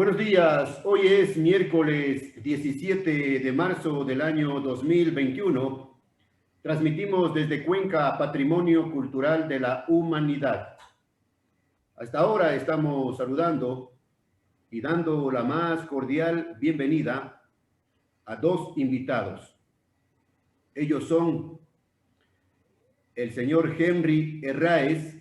Buenos días, hoy es miércoles 17 de marzo del año 2021. Transmitimos desde Cuenca Patrimonio Cultural de la Humanidad. Hasta ahora estamos saludando y dando la más cordial bienvenida a dos invitados. Ellos son el señor Henry Herráez,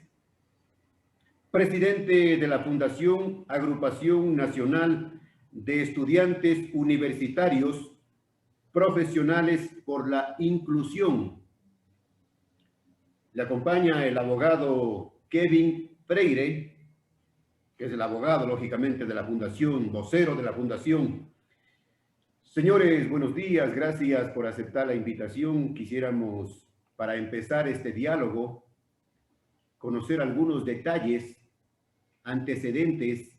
presidente de la Fundación Agrupación Nacional de Estudiantes Universitarios Profesionales por la Inclusión. Le acompaña el abogado Kevin Freire, que es el abogado, lógicamente, de la Fundación, vocero de la Fundación. Señores, buenos días, gracias por aceptar la invitación. Quisiéramos, para empezar este diálogo, conocer algunos detalles, antecedentes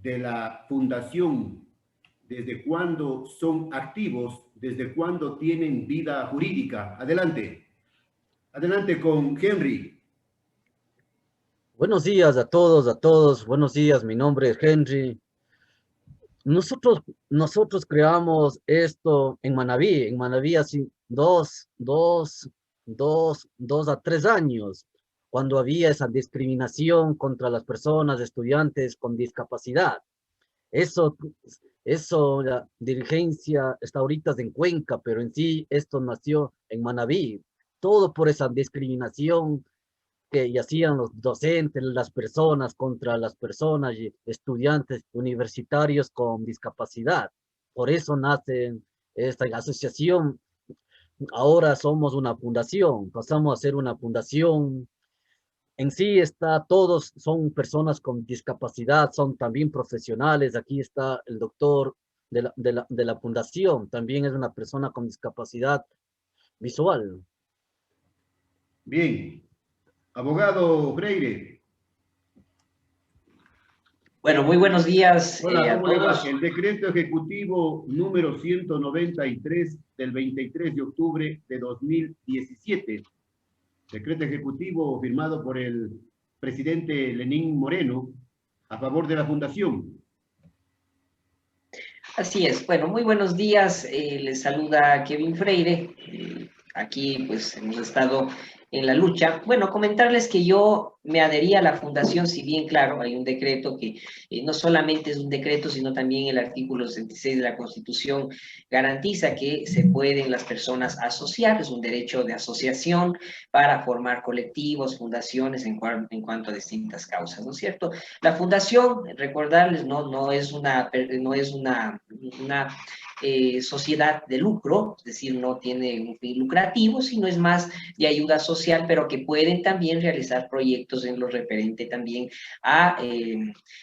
de la Fundación, desde cuándo son activos, desde cuándo tienen vida jurídica. Adelante. Adelante con Henry. Buenos días a todos. Buenos días, mi nombre es Henry. Nosotros creamos esto en Manabí. En Manabí hace 2 a 3 años, cuando había esa discriminación contra las personas, estudiantes con discapacidad. Eso, la dirigencia está ahorita en Cuenca, pero en sí esto nació en Manabí. Todo por esa discriminación que hacían los docentes, las personas contra las personas y estudiantes universitarios con discapacidad. Por eso nace esta asociación. Ahora somos una fundación, pasamos a ser una fundación. En sí todos son personas con discapacidad, son también profesionales. Aquí está el doctor de la fundación, también es una persona con discapacidad visual. Bien. Abogado Freire. Bueno, muy buenos días Hola, a ¿cómo le va? todos. El decreto ejecutivo número 193 del 23 de octubre de 2017. Decreto ejecutivo firmado por el presidente Lenín Moreno a favor de la Fundación. Así es. Bueno, muy buenos días. Les saluda Kevin Freire. Aquí pues hemos estado en la lucha. Bueno, comentarles que yo me adherí a la fundación, si bien claro, hay un decreto que no solamente es un decreto, sino también el artículo 66 de la Constitución garantiza que se pueden las personas asociar, es un derecho de asociación para formar colectivos, fundaciones en cuanto a distintas causas, ¿no es cierto? La fundación, recordarles, no es una sociedad de lucro, es decir, no tiene un fin lucrativo, sino es más de ayuda social, pero que pueden también realizar proyectos en lo referente también a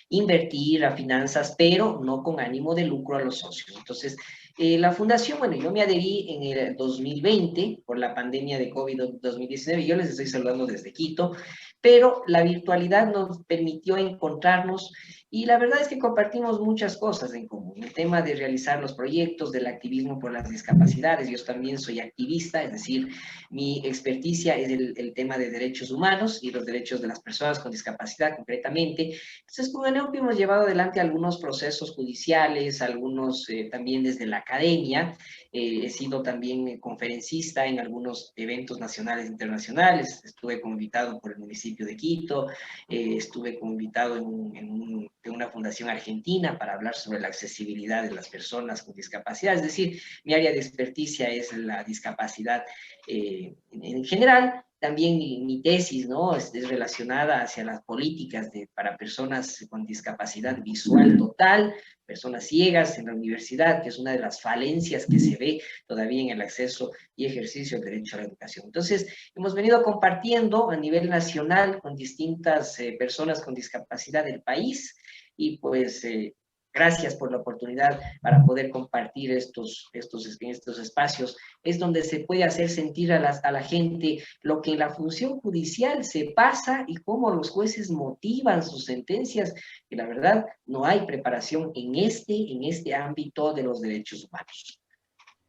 invertir, a finanzas, pero no con ánimo de lucro a los socios. Entonces, la fundación, bueno, yo me adherí en el 2020 por la pandemia de COVID-2019, yo les estoy saludando desde Quito, pero la virtualidad nos permitió encontrarnos y la verdad es que compartimos muchas cosas en común. El tema de realizar los proyectos, del activismo por las discapacidades. Yo también soy activista, es decir, mi experticia es el tema de derechos humanos y los derechos de las personas con discapacidad concretamente. Entonces, con ENEOPI hemos llevado adelante algunos procesos judiciales, algunos también desde la academia. He sido también conferencista en algunos eventos nacionales e internacionales. Estuve como invitado por el municipio de Quito, estuve como invitado en una fundación argentina para hablar sobre la accesibilidad de las personas con discapacidad. Es decir, mi área de experticia es la discapacidad en general. También mi tesis, ¿no? Es relacionada hacia las políticas para personas con discapacidad visual total, personas ciegas en la universidad, que es una de las falencias que se ve todavía en el acceso y ejercicio del derecho a la educación. Entonces, hemos venido compartiendo a nivel nacional con distintas personas con discapacidad del país y pues gracias por la oportunidad para poder compartir estos espacios. Es donde se puede hacer sentir a la gente lo que en la función judicial se pasa y cómo los jueces motivan sus sentencias, que la verdad no hay preparación en este ámbito de los derechos humanos.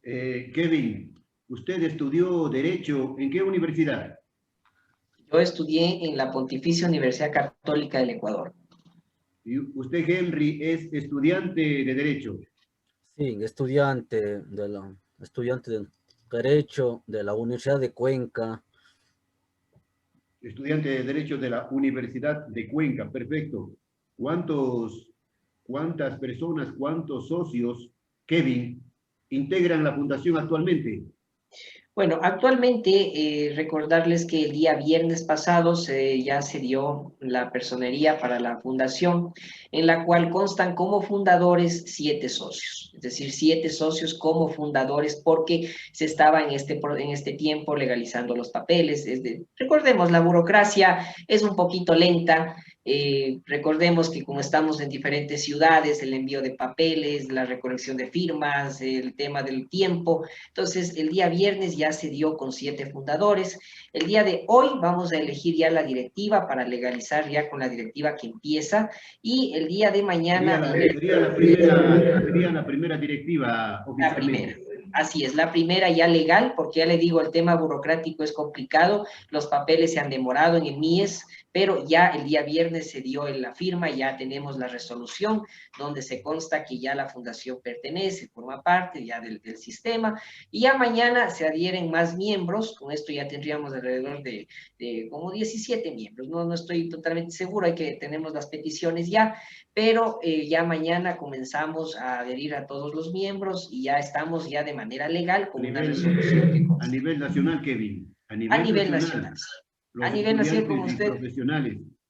Kevin, usted estudió Derecho, ¿en qué universidad? Yo estudié en la Pontificia Universidad Católica del Ecuador. Y usted, Henry, es estudiante de Derecho. Sí, estudiante de Derecho de la Universidad de Cuenca. Estudiante de Derecho de la Universidad de Cuenca, perfecto. ¿Cuántas personas, cuántos socios, Kevin, integran la fundación actualmente? Bueno, actualmente recordarles que el día viernes pasado ya se dio la personería para la fundación, en la cual constan como fundadores 7 socios, es decir, 7 socios como fundadores porque se estaba en este tiempo legalizando los papeles. Recordemos, la burocracia es un poquito lenta. Recordemos que como estamos en diferentes ciudades, el envío de papeles, la recolección de firmas, el tema del tiempo. Entonces, el día viernes ya se dio con 7 fundadores. El día de hoy vamos a elegir ya la directiva para legalizar ya con la directiva que empieza. Y el día de mañana... Sería la primera directiva La oficialmente. primera. Así es, la primera ya legal, porque ya le digo, el tema burocrático es complicado, los papeles se han demorado en el MIES, pero ya el día viernes se dio en la firma, ya tenemos la resolución donde se consta que ya la fundación pertenece, forma parte ya del sistema, y ya mañana se adhieren más miembros. Con esto ya tendríamos alrededor de como 17 miembros, no estoy totalmente seguro, tenemos las peticiones ya, pero ya mañana comenzamos a adherir a todos los miembros y ya estamos ya de manera legal con una resolución que a consta. nivel nacional, Kevin. A nivel nacional. A nivel nacional, como usted,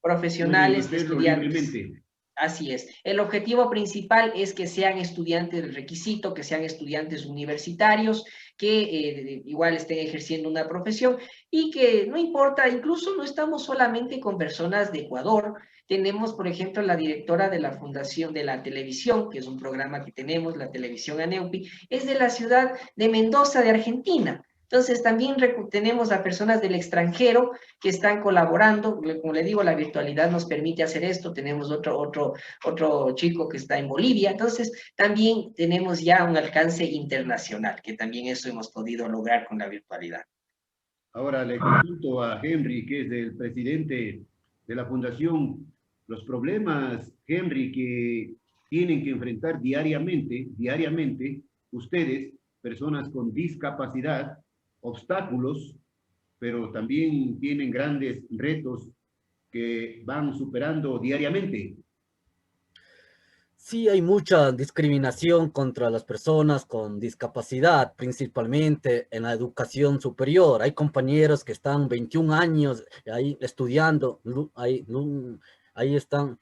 profesionales, pueden hacerlo estudiantes. libremente. Así es. El objetivo principal es que sean estudiantes del requisito, que sean estudiantes universitarios, que igual estén ejerciendo una profesión y que no importa, incluso no estamos solamente con personas de Ecuador. Tenemos, por ejemplo, la directora de la Fundación de la Televisión, que es un programa que tenemos, la Televisión Aneupi, es de la ciudad de Mendoza, de Argentina. Entonces, también tenemos a personas del extranjero que están colaborando. Como le digo, la virtualidad nos permite hacer esto. Tenemos otro chico que está en Bolivia. Entonces, también tenemos ya un alcance internacional, que también eso hemos podido lograr con la virtualidad. Ahora le consulto a Henry, que es el presidente de la fundación, los problemas, Henry, que tienen que enfrentar diariamente, ustedes, personas con discapacidad, obstáculos, pero también tienen grandes retos que van superando diariamente. Sí, hay mucha discriminación contra las personas con discapacidad, principalmente en la educación superior. Hay compañeros que están 21 años ahí estudiando, ahí están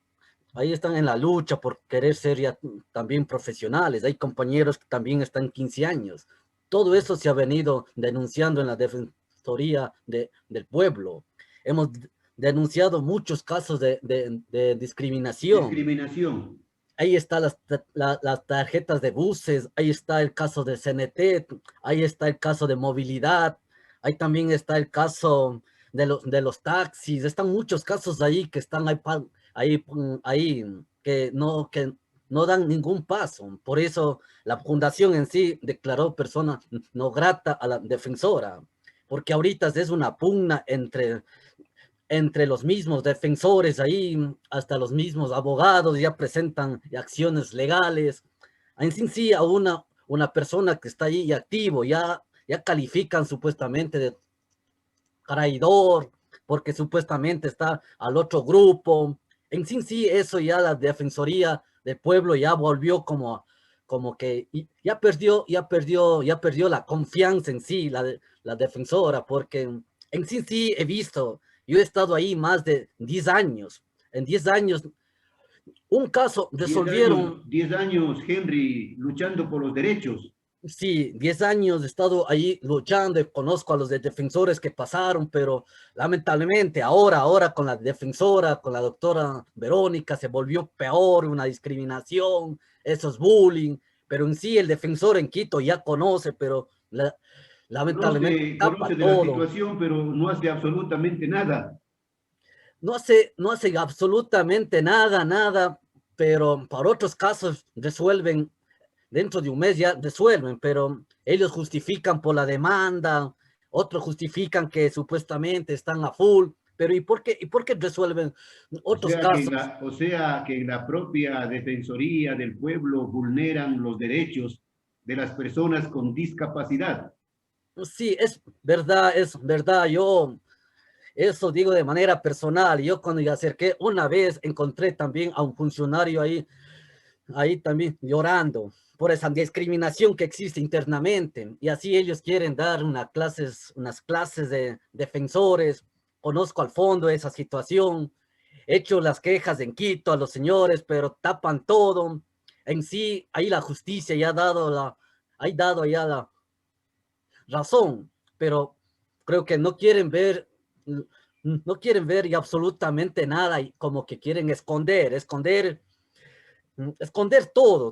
en la lucha por querer ser ya también profesionales. Hay compañeros que también están 15 años. Todo eso se ha venido denunciando en la Defensoría del Pueblo. Hemos denunciado muchos casos de discriminación. Ahí están las tarjetas de buses, ahí está el caso de CNT, ahí está el caso de movilidad, ahí también está el caso de los taxis. Están muchos casos ahí que están ahí que no dan ningún paso. Por eso la fundación en sí declaró persona no grata a la defensora, porque ahorita es una pugna entre los mismos defensores ahí, hasta los mismos abogados ya presentan acciones legales. En sí a una persona que está ahí activo, ya califican supuestamente de traidor, porque supuestamente está al otro grupo. En sí eso ya la Defensoría del Pueblo ya volvió como que ya perdió la confianza en sí, la defensora, porque en sí he visto, yo he estado ahí más de 10 años. En 10 años, un caso resolvieron. 10 años, Henry, luchando por los derechos. Sí, 10 años he estado ahí luchando y conozco a los defensores que pasaron, pero lamentablemente ahora con la defensora, con la doctora Verónica, se volvió peor, una discriminación, esos bullying, pero en sí el defensor en Quito ya conoce, pero lamentablemente tapa conoce de todo. La situación, pero no hace absolutamente nada. No hace absolutamente nada, pero para otros casos resuelven. Dentro de un mes ya resuelven, pero ellos justifican por la demanda, otros justifican que supuestamente están a full, Pero y por qué resuelven otros casos? O sea que en la propia Defensoría del Pueblo vulneran los derechos de las personas con discapacidad. Sí, es verdad, yo eso digo de manera personal. Yo cuando me acerqué una vez encontré también a un funcionario ahí también llorando por esa discriminación que existe internamente. Y así ellos quieren dar unas clases de defensores. Conozco al fondo esa situación. He hecho las quejas en Quito a los señores, pero tapan todo. En sí, ahí la justicia ya ha dado ya la razón, pero creo que no quieren ver y absolutamente nada, y como que quieren esconder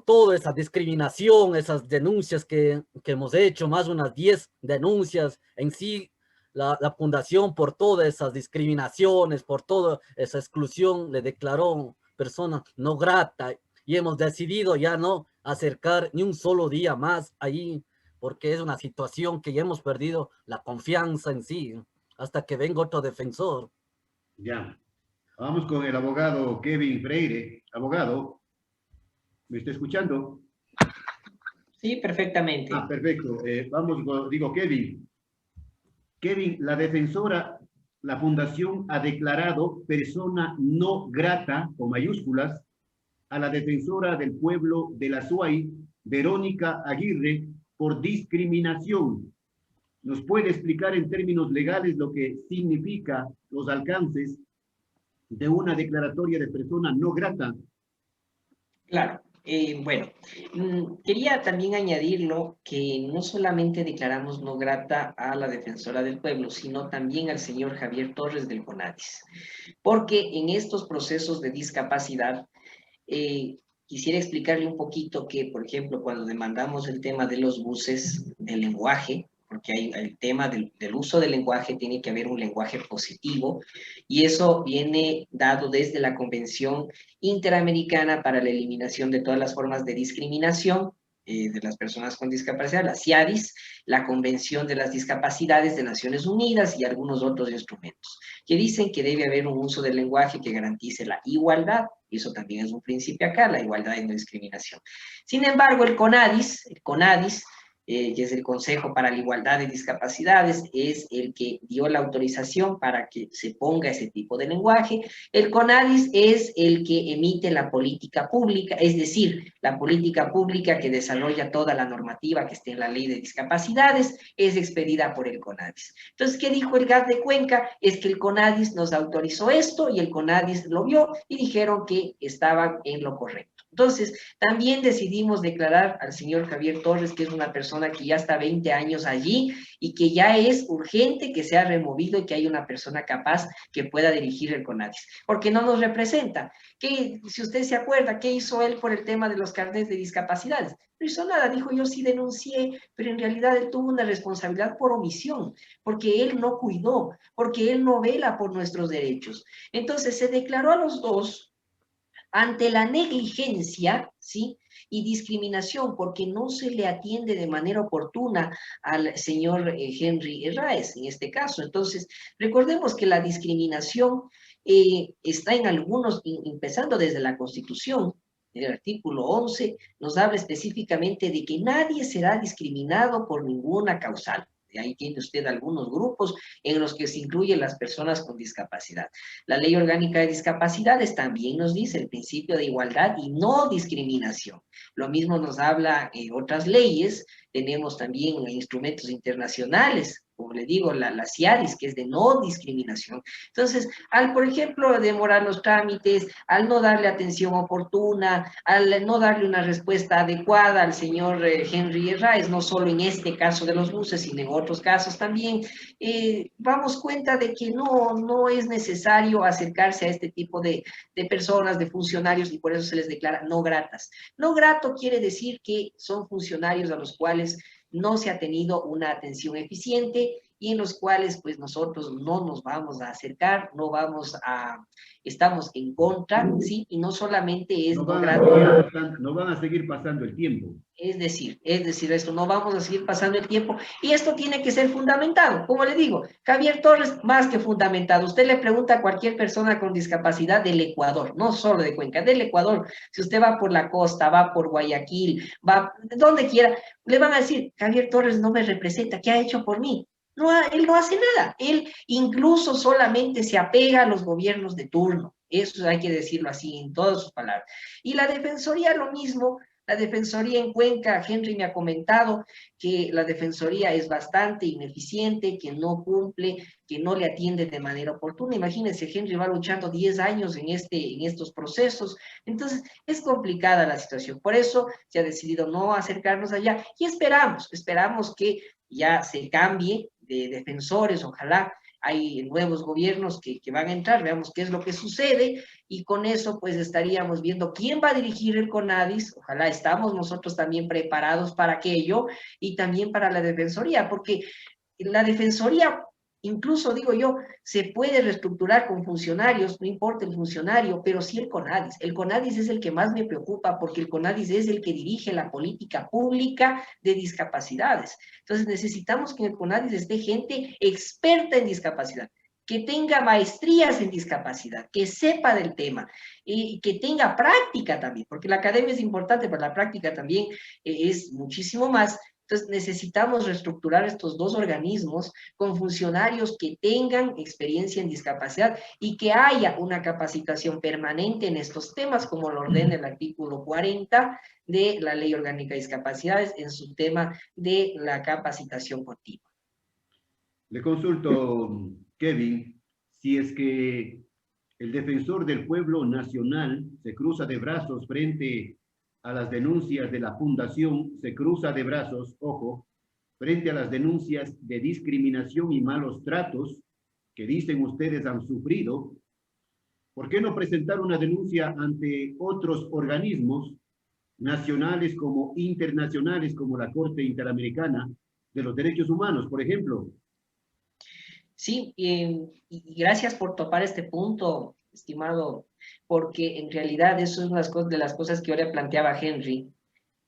toda esa discriminación, esas denuncias que hemos hecho, más de unas 10 denuncias en sí. La fundación, por todas esas discriminaciones, por toda esa exclusión, le declaró persona no grata, y hemos decidido ya no acercar ni un solo día más ahí, porque es una situación que ya hemos perdido la confianza en sí, hasta que venga otro defensor. Ya. Vamos con el abogado Kevin Freire. Abogado, ¿me está escuchando? Sí, perfectamente. Perfecto. Digo, Kevin. Kevin, la defensora, la fundación ha declarado persona no grata, con mayúsculas, a la defensora del pueblo de la SUAY, Verónica Aguirre, por discriminación. ¿Nos puede explicar en términos legales lo que significa los alcances de una declaratoria de persona no grata? Claro. Bueno, quería también añadirlo que no solamente declaramos no grata a la defensora del pueblo, sino también al señor Javier Torres del CONADIS, porque en estos procesos de discapacidad, quisiera explicarle un poquito que, por ejemplo, cuando demandamos el tema de los buses, del lenguaje, porque hay el tema del uso del lenguaje, tiene que haber un lenguaje positivo, y eso viene dado desde la Convención Interamericana para la Eliminación de todas las formas de discriminación de las personas con discapacidad, la CIADIS, la Convención de las Discapacidades de Naciones Unidas y algunos otros instrumentos, que dicen que debe haber un uso del lenguaje que garantice la igualdad, y eso también es un principio acá, la igualdad y no discriminación. Sin embargo, el CONADIS, que es el Consejo para la Igualdad de Discapacidades, es el que dio la autorización para que se ponga ese tipo de lenguaje. El CONADIS es el que emite la política pública, es decir, la política pública que desarrolla toda la normativa que esté en la ley de discapacidades, es expedida por el CONADIS. Entonces, ¿qué dijo el GAT de Cuenca? Es que el CONADIS nos autorizó esto y el CONADIS lo vio y dijeron que estaban en lo correcto. Entonces, también decidimos declarar al señor Javier Torres, que es una persona que ya está 20 años allí y que ya es urgente que sea removido y que haya una persona capaz que pueda dirigir el CONADIS, porque no nos representa. Si usted se acuerda, ¿qué hizo él por el tema de los carnets de discapacidades? No hizo nada, dijo yo sí denuncié, pero en realidad él tuvo una responsabilidad por omisión, porque él no cuidó, porque él no vela por nuestros derechos. Entonces se declaró a los dos ante la negligencia, ¿sí?, y discriminación, porque no se le atiende de manera oportuna al señor Henry Herráez, en este caso. Entonces, recordemos que la discriminación está en algunos, empezando desde la Constitución. El artículo 11 nos habla específicamente de que nadie será discriminado por ninguna causal. Ahí tiene usted algunos grupos en los que se incluyen las personas con discapacidad. La Ley Orgánica de Discapacidades también nos dice el principio de igualdad y no discriminación. Lo mismo nos habla en otras leyes. Tenemos también instrumentos internacionales, como le digo, la CIADIS, que es de no discriminación. Entonces, por ejemplo, demorar los trámites, al no darle atención oportuna, al no darle una respuesta adecuada al señor Henry Herráez, no solo en este caso de los buses, sino en otros casos también, damos cuenta de que no es necesario acercarse a este tipo de personas, de funcionarios, y por eso se les declara no gratas. No grato quiere decir que son funcionarios a los cuales no se ha tenido una atención eficiente y en los cuales pues nosotros no nos vamos a acercar, estamos en contra, ¿sí? Y no solamente es No no van a grato. seguir pasando, no van a seguir pasando el tiempo. Es decir, esto, no vamos a seguir pasando el tiempo y esto tiene que ser fundamentado. Como le digo, Javier Torres, más que fundamentado. Usted le pregunta a cualquier persona con discapacidad del Ecuador, no solo de Cuenca, del Ecuador. Si usted va por la costa, va por Guayaquil, va donde quiera, le van a decir, Javier Torres no me representa, ¿qué ha hecho por mí? No, él no hace nada. Él incluso solamente se apega a los gobiernos de turno. Eso hay que decirlo así en todas sus palabras. Y la Defensoría lo mismo. La Defensoría en Cuenca, Henry me ha comentado que la Defensoría es bastante ineficiente, que no cumple, que no le atiende de manera oportuna. Imagínense, Henry va luchando 10 años en estos procesos. Entonces, es complicada la situación. Por eso se ha decidido no acercarnos allá y esperamos que ya se cambie de defensores, ojalá. Hay nuevos gobiernos que van a entrar, veamos qué es lo que sucede y con eso pues estaríamos viendo quién va a dirigir el CONADIS, ojalá estamos nosotros también preparados para aquello y también para la Defensoría, porque la Defensoría, incluso digo yo, se puede reestructurar con funcionarios, no importa el funcionario, pero sí el CONADIS. El CONADIS es el que más me preocupa porque el CONADIS es el que dirige la política pública de discapacidades. Entonces necesitamos que en el CONADIS esté gente experta en discapacidad, que tenga maestrías en discapacidad, que sepa del tema y que tenga práctica también, porque la academia es importante, pero la práctica también es muchísimo más. Entonces necesitamos reestructurar estos dos organismos con funcionarios que tengan experiencia en discapacidad y que haya una capacitación permanente en estos temas, como lo ordena el artículo 40 de la Ley Orgánica de Discapacidades en su tema de la capacitación continua. Le consulto, Kevin, si es que el defensor del pueblo nacional se cruza de brazos frente a las denuncias de la Fundación, se cruza de brazos, ojo, frente a las denuncias de discriminación y malos tratos que dicen ustedes han sufrido. ¿Por qué no presentar una denuncia ante otros organismos nacionales como internacionales, como la Corte Interamericana de los Derechos Humanos, por ejemplo? Sí, y gracias por topar este punto, estimado, porque en realidad eso es una de las cosas que ahora planteaba Henry.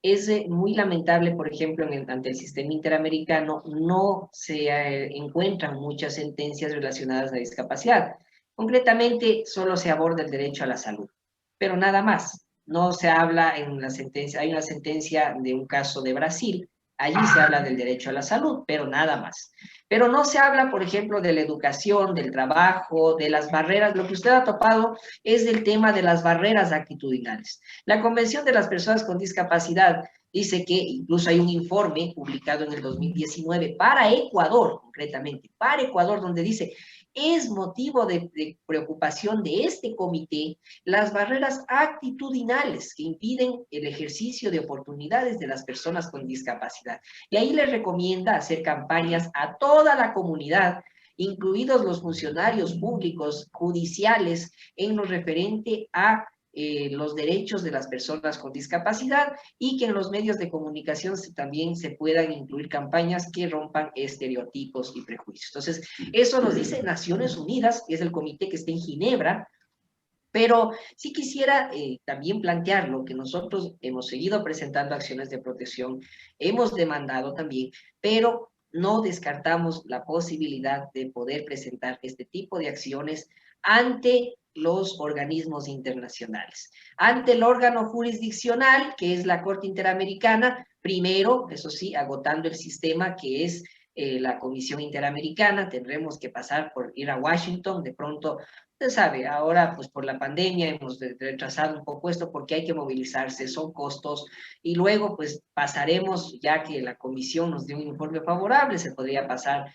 Es muy lamentable, por ejemplo, ante el sistema interamericano no se encuentran muchas sentencias relacionadas a la discapacidad. Concretamente, solo se aborda el derecho a la salud, pero nada más. No se habla en la sentencia, hay una sentencia de un caso de Brasil, allí se habla del derecho a la salud, pero nada más. Pero no se habla, por ejemplo, de la educación, del trabajo, de las barreras. Lo que usted ha topado es el tema de las barreras actitudinales. La Convención de las Personas con Discapacidad dice que incluso hay un informe publicado en el 2019 para Ecuador, concretamente, para Ecuador, donde dice, es motivo de preocupación de este comité las barreras actitudinales que impiden el ejercicio de oportunidades de las personas con discapacidad. Y ahí les recomienda hacer campañas a toda la comunidad, incluidos los funcionarios públicos, judiciales, en lo referente a los derechos de las personas con discapacidad y que en los medios de comunicación también se puedan incluir campañas que rompan estereotipos y prejuicios. Entonces, eso nos dice Naciones Unidas, que es el comité que está en Ginebra, pero sí quisiera también plantearlo, que nosotros hemos seguido presentando acciones de protección, hemos demandado también, pero no descartamos la posibilidad de poder presentar este tipo de acciones ante los organismos internacionales. Ante el órgano jurisdiccional, que es la Corte Interamericana, primero, eso sí, agotando el sistema que es la Comisión Interamericana, tendremos que pasar por ir a Washington, de pronto, usted sabe, ahora pues por la pandemia hemos retrasado un poco esto porque hay que movilizarse, son costos, y luego pues pasaremos, ya que la comisión nos dio un informe favorable, se podría pasar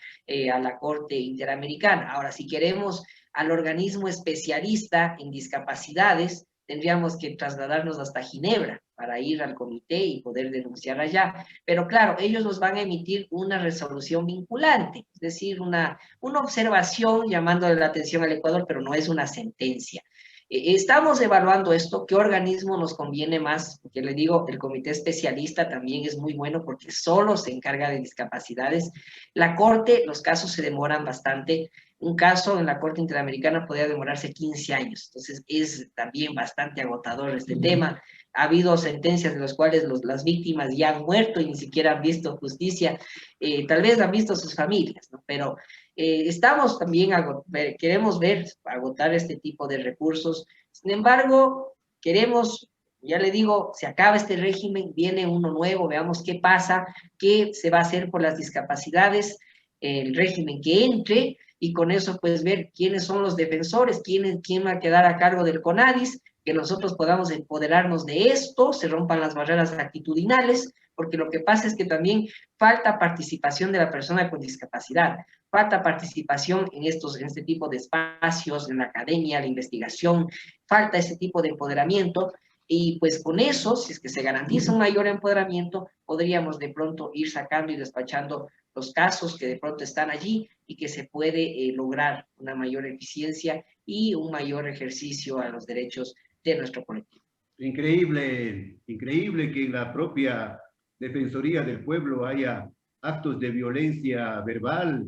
a la Corte Interamericana. Ahora, si queremos al organismo especialista en discapacidades, tendríamos que trasladarnos hasta Ginebra para ir al comité y poder denunciar allá. Pero claro, ellos nos van a emitir una resolución vinculante, es decir, una observación llamándole la atención al Ecuador, pero no es una sentencia. Estamos evaluando esto, qué organismo nos conviene más, porque le digo, el comité especialista también es muy bueno porque solo se encarga de discapacidades. La Corte, los casos se demoran bastante. Un caso en la Corte Interamericana podría demorarse 15 años, entonces es también bastante agotador este tema. Ha habido sentencias en las cuales las víctimas ya han muerto y ni siquiera han visto justicia, tal vez han visto sus familias, ¿no? Pero estamos también, queremos ver agotar este tipo de recursos. Sin embargo, queremos, ya le digo, se acaba este régimen, viene uno nuevo, veamos qué pasa, qué se va a hacer por las discapacidades, el régimen que entre, y con eso pues ver quiénes son los defensores, quién va a quedar a cargo del CONADIS, que nosotros podamos empoderarnos de esto, se rompan las barreras actitudinales, porque lo que pasa es que también falta participación de la persona con discapacidad, falta participación en este tipo de espacios, en la academia, la investigación, falta ese tipo de empoderamiento, y pues con eso, si es que se garantiza un mayor empoderamiento, podríamos de pronto ir sacando y despachando los casos que de pronto están allí y que se puede lograr una mayor eficiencia y un mayor ejercicio a los derechos de nuestro colectivo. Increíble, increíble que en la propia Defensoría del Pueblo haya actos de violencia verbal,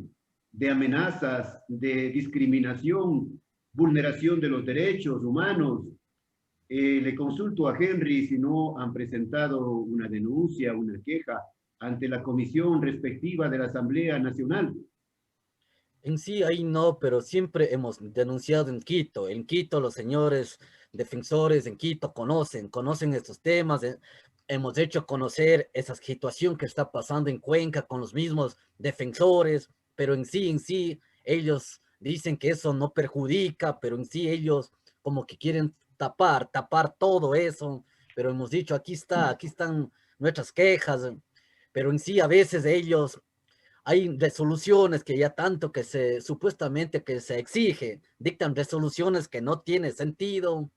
de amenazas, de discriminación, vulneración de los derechos humanos. Le consulto a Henry si no han presentado una denuncia, una queja ante la comisión respectiva de la Asamblea Nacional. En sí, ahí no, pero siempre hemos denunciado en Quito. En Quito los señores defensores en Quito conocen estos temas. Hemos hecho conocer esa situación que está pasando en Cuenca con los mismos defensores, pero en sí, ellos dicen que eso no perjudica, pero en sí ellos como que quieren tapar todo eso. Pero hemos dicho, aquí están nuestras quejas, pero en sí a veces ellos hay resoluciones que ya tanto que supuestamente que se exige, dictan resoluciones que no tienen sentido,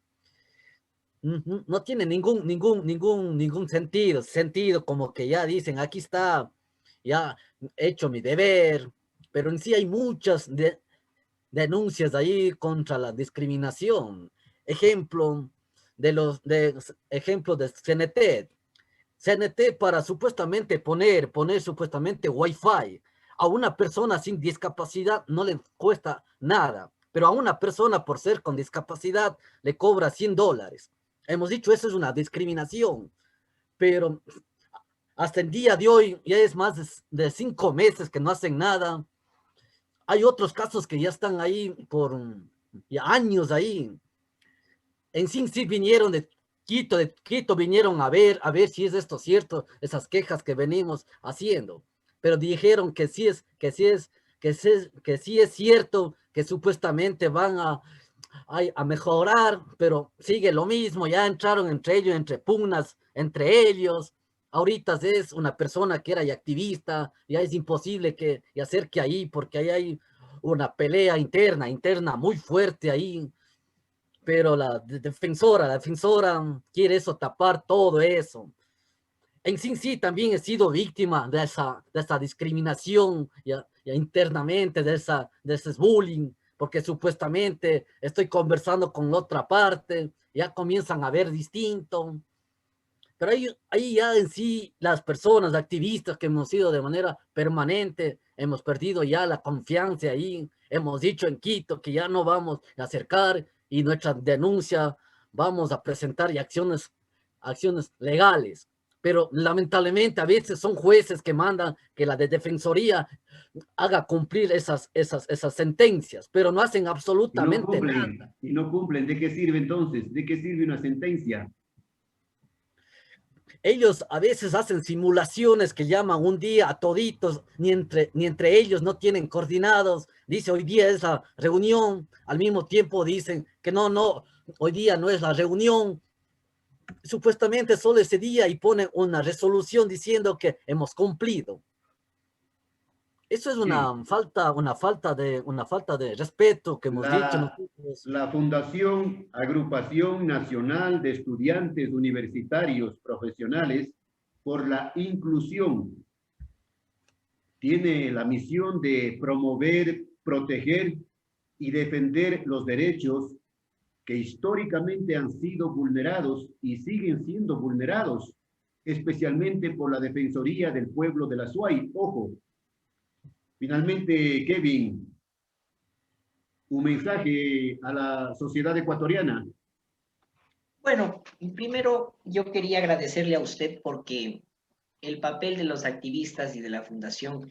no tiene ningún sentido, como que ya dicen, aquí está, ya he hecho mi deber, pero en sí hay muchas denuncias ahí contra la discriminación. Ejemplo de CNT. CNT para supuestamente poner supuestamente Wi-Fi a una persona sin discapacidad no le cuesta nada, pero a una persona por ser con discapacidad le cobra $100. Hemos dicho eso es una discriminación, pero hasta el día de hoy ya es más de 5 meses que no hacen nada. Hay otros casos que ya están ahí por ya años ahí. En sí vinieron de Quito vinieron a ver si es esto cierto, esas quejas que venimos haciendo, pero dijeron que sí es cierto, que supuestamente van a mejorar, pero sigue lo mismo, ya entraron entre ellos, entre pugnas, entre ellos. Ahorita es una persona que era y activista, ya es imposible que y hacer que ahí, porque ahí hay una pelea interna muy fuerte ahí, pero la defensora quiere eso, tapar todo eso. En sí también he sido víctima de esa discriminación ya internamente, de ese bullying, porque supuestamente estoy conversando con la otra parte, ya comienzan a ver distinto. Pero ahí ya en sí las personas, activistas que hemos sido de manera permanente, hemos perdido ya la confianza ahí. Hemos dicho en Quito que ya no vamos a acercar y nuestra denuncia vamos a presentar y acciones legales. Pero lamentablemente a veces son jueces que mandan que la de Defensoría haga cumplir esas sentencias, pero no hacen absolutamente nada. Y no cumplen. ¿De qué sirve entonces? ¿De qué sirve una sentencia? Ellos a veces hacen simulaciones que llaman un día a toditos, ni entre ellos no tienen coordinados. Dice, hoy día es la reunión, al mismo tiempo dicen que no, hoy día no es la reunión. Supuestamente solo ese día y ponen una resolución diciendo que hemos cumplido. Eso es una falta de respeto que hemos dicho nosotros. La Fundación Agrupación Nacional de Estudiantes Universitarios Profesionales por la Inclusión tiene la misión de promover, proteger y defender los derechos que históricamente han sido vulnerados y siguen siendo vulnerados, especialmente por la Defensoría del Pueblo de la SUAY. Ojo. Finalmente, Kevin, un mensaje a la sociedad ecuatoriana. Bueno, primero yo quería agradecerle a usted porque el papel de los activistas y de la Fundación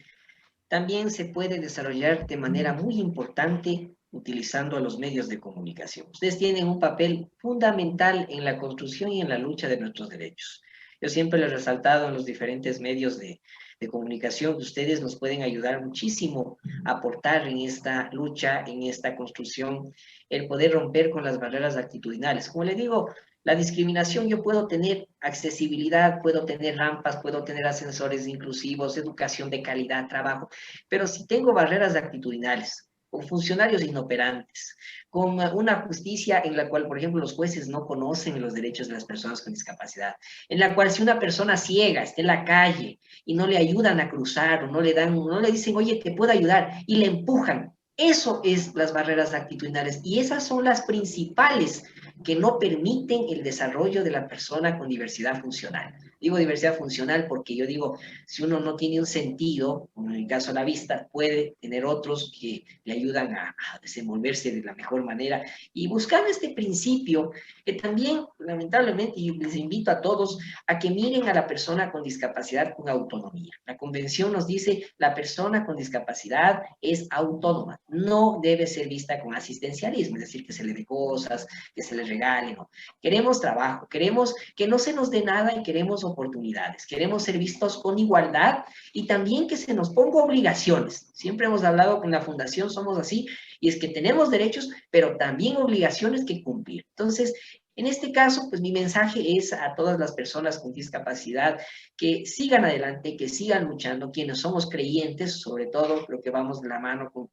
también se puede desarrollar de manera muy importante utilizando a los medios de comunicación. Ustedes tienen un papel fundamental en la construcción y en la lucha de nuestros derechos. Yo siempre les he resaltado en los diferentes medios de comunicación que ustedes nos pueden ayudar muchísimo a aportar en esta lucha, en esta construcción, el poder romper con las barreras actitudinales. Como les digo, la discriminación, yo puedo tener accesibilidad, puedo tener rampas, puedo tener ascensores inclusivos, educación de calidad, trabajo, pero si tengo barreras actitudinales, con funcionarios inoperantes, con una justicia en la cual, por ejemplo, los jueces no conocen los derechos de las personas con discapacidad, en la cual si una persona ciega está en la calle y no le ayudan a cruzar o no le dicen, oye, te puedo ayudar, y le empujan. Eso es las barreras actitudinales y esas son las principales que no permiten el desarrollo de la persona con diversidad funcional. Digo diversidad funcional porque yo digo, si uno no tiene un sentido, como en el caso de la vista, puede tener otros que le ayudan a desenvolverse de la mejor manera. Y buscando este principio, que también, lamentablemente, y les invito a todos a que miren a la persona con discapacidad con autonomía. La convención nos dice, la persona con discapacidad es autónoma, no debe ser vista con asistencialismo, es decir, que se le dé cosas, que se le regale, no. Queremos trabajo, queremos que no se nos dé nada y queremos oportunidades, queremos ser vistos con igualdad y también que se nos ponga obligaciones. Siempre hemos hablado con la Fundación, somos así, y es que tenemos derechos, pero también obligaciones que cumplir. Entonces, en este caso, pues mi mensaje es a todas las personas con discapacidad que sigan adelante, que sigan luchando, quienes somos creyentes, sobre todo lo que vamos de la mano con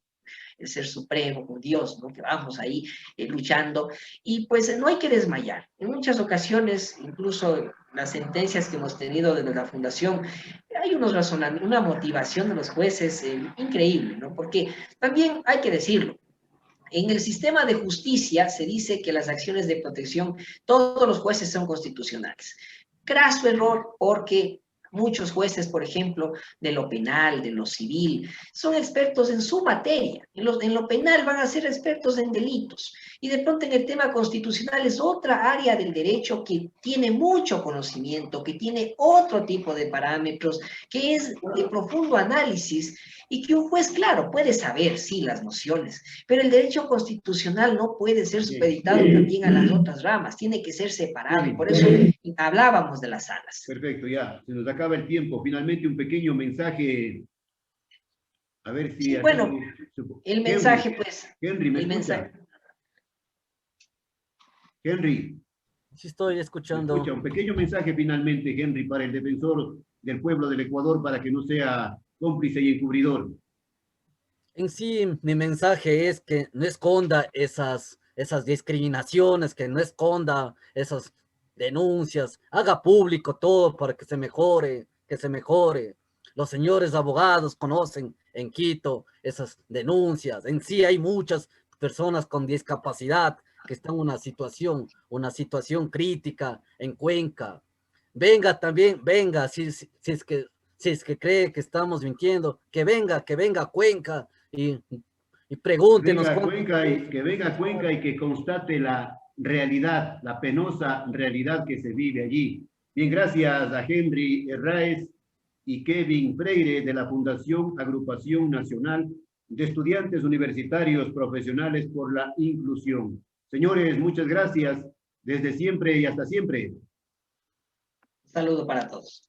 el Ser Supremo, con Dios, ¿no? Que vamos ahí luchando. Y pues no hay que desmayar. En muchas ocasiones, incluso las sentencias que hemos tenido desde la Fundación, hay unos razonamientos, una motivación de los jueces increíble, ¿no? Porque también hay que decirlo, en el sistema de justicia se dice que las acciones de protección, todos los jueces son constitucionales. Craso error porque muchos jueces, por ejemplo, de lo penal, de lo civil, son expertos en su materia. En lo penal van a ser expertos en delitos. Y de pronto en el tema constitucional es otra área del derecho que tiene mucho conocimiento, que tiene otro tipo de parámetros, que es de profundo análisis y que un juez, claro, puede saber, sí, las nociones, pero el derecho constitucional no puede ser supeditado también a las otras ramas, tiene que ser separado, y por eso hablábamos de las salas. Perfecto, ya, se nos acaba el tiempo. Finalmente un pequeño mensaje, a ver si... Sí, bueno, el mensaje, pues... Henry, ¿me escucha? Henry. Sí, estoy escuchando. Escucha, un pequeño mensaje finalmente, Henry, para el defensor del pueblo del Ecuador, para que no sea cómplice y encubridor. En sí, mi mensaje es que no esconda esas discriminaciones, que no esconda esas denuncias, haga público todo para que se mejore, Los señores abogados conocen en Quito esas denuncias. En sí hay muchas personas con discapacidad que están en una situación crítica en Cuenca. Venga también, venga, si es que cree que estamos mintiendo, que venga a Cuenca y pregúntenos. Que venga a Cuenca y que constate la realidad, la penosa realidad que se vive allí. Bien, gracias a Henry Herráez y Kevin Freire de la Fundación Agrupación Nacional de Estudiantes Universitarios Profesionales por la Inclusión. Señores, muchas gracias desde siempre y hasta siempre. Saludo para todos.